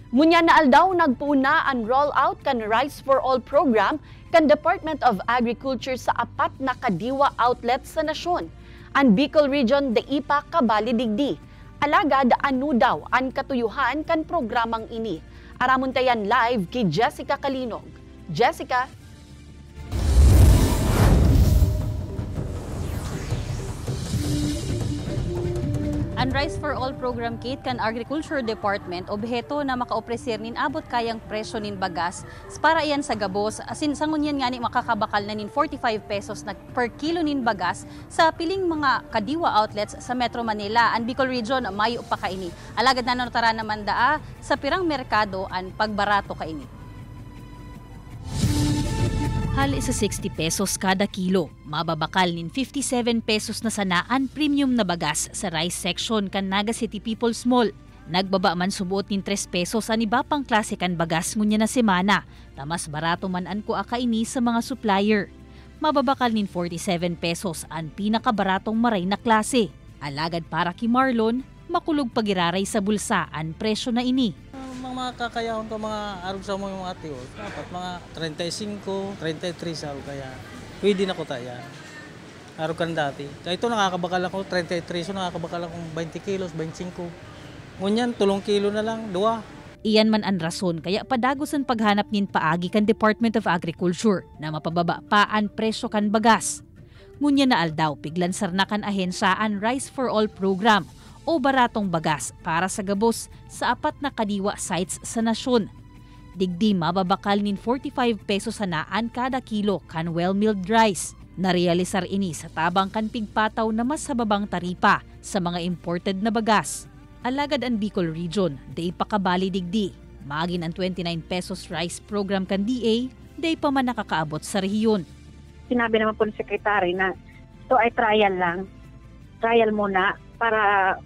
Munya na aldaw nagpuna ang rollout kan Rice for All program kan Department of Agriculture sa apat na kadiwa outlets sa nasyon. Ang Bicol Region daipa kabali digdi. Alagad anu daw ang katuyuhan kan programang ini. Aramon tayan live kay Jessica Kalinog. Jessica. Ang Rice for All program kit kan Agriculture Department obheto na makaopresir nin abot kayang presyo nin bagas para iyan sa gabos asin sangunyan nga ni makakabakal na nin 45 pesos na per kilo nin bagas sa piling mga kadiwa outlets sa Metro Manila. Ang Bicol Region mayo pa kaini. Alagad na notara naman daa sa pirang merkado ang pagbarato kaini. Hali sa 60 pesos kada kilo, mababakal nin 57 pesos na sanaan premium na bagas sa rice section kan Naga City People's Mall. Nagbaba man subuot nin 3 pesos ang iba pang klase kan bagas ngunya na semana, tamas barato man an ko akaini sa mga supplier. Mababakal nin 47 pesos ang pinakabaratong maray na klase. Alagad para kay Marlon, makulog pagiraray sa bulsa ang presyo na ini. Mga kakayahon ko mga arog sa mga ati o dapat mga 35, 33 sa arog kaya pwede na ko tayo arog kan dati kaya ito nakakabakal ako 33 so nakakabakal akong 20 kilos 25 ngunyan 3 kilo na lang 2. Iyan man ang rason kaya padagos ang paghanap nin paagi kan Department of Agriculture na mapababa pa ang presyo kan bagas. Ngunya na aldaw piglansar na kan ahensya ang Rice for All program o baratong bagas para sa gabos sa apat na kadiwa sites sa nasyon. Digdi mababakal nin 45 pesos sanaan kada kilo kan well-milled rice. Narealisar ini sa tabang kan pigpataw na mas sababang taripa sa mga imported na bagas. Alagad ang Bicol Region, day pakabali digdi. Magin ang 29 pesos rice program kan DA, day pa man nakakaabot sa rehiyon. Sinabi naman po ng sekretary na ito ay trial lang. Trial muna para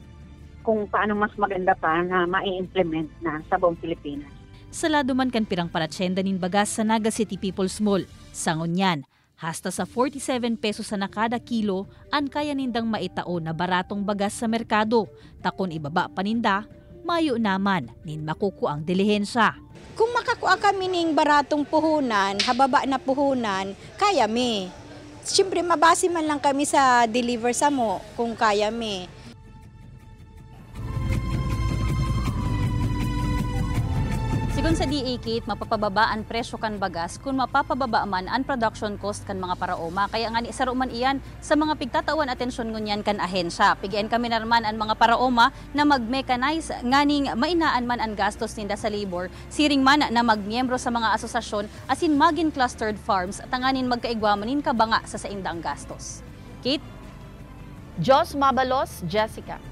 kung paano mas maganda pa na mai-implement na sa buong Pilipinas. Sa lado man kan pirang paratsenda nin bagas sa Naga City People's Mall, sangunyan, hasta sa 47 pesos na kada kilo ang kaya nindang maitao na baratong bagas sa merkado. Takon ibaba paninda, mayo naman nin makuku ang dilihensya. Kung makakuha kami ning baratong puhunan, hababa na puhunan, kaya mi. Siyempre mabase man lang kami sa deliver sa mo kung kaya mi. Sigun sa DA kit, mapapababa ang presyo kan bagas kung mapapababa man ang production cost kan mga paraoma. Kaya nga ni saro man iyan sa mga pigtatawan atensyon ngunyan kan ahensya. Pigian kami narman ang mga paraoma na mag-mechanize nganing mainaan man ang gastos ninda sa labor. Siring man na magmiyembro sa mga asosasyon asin magin clustered farms tanganin magkaigwamanin kabanga sa saindang gastos. Kit? Jos Mabalos, Jessica.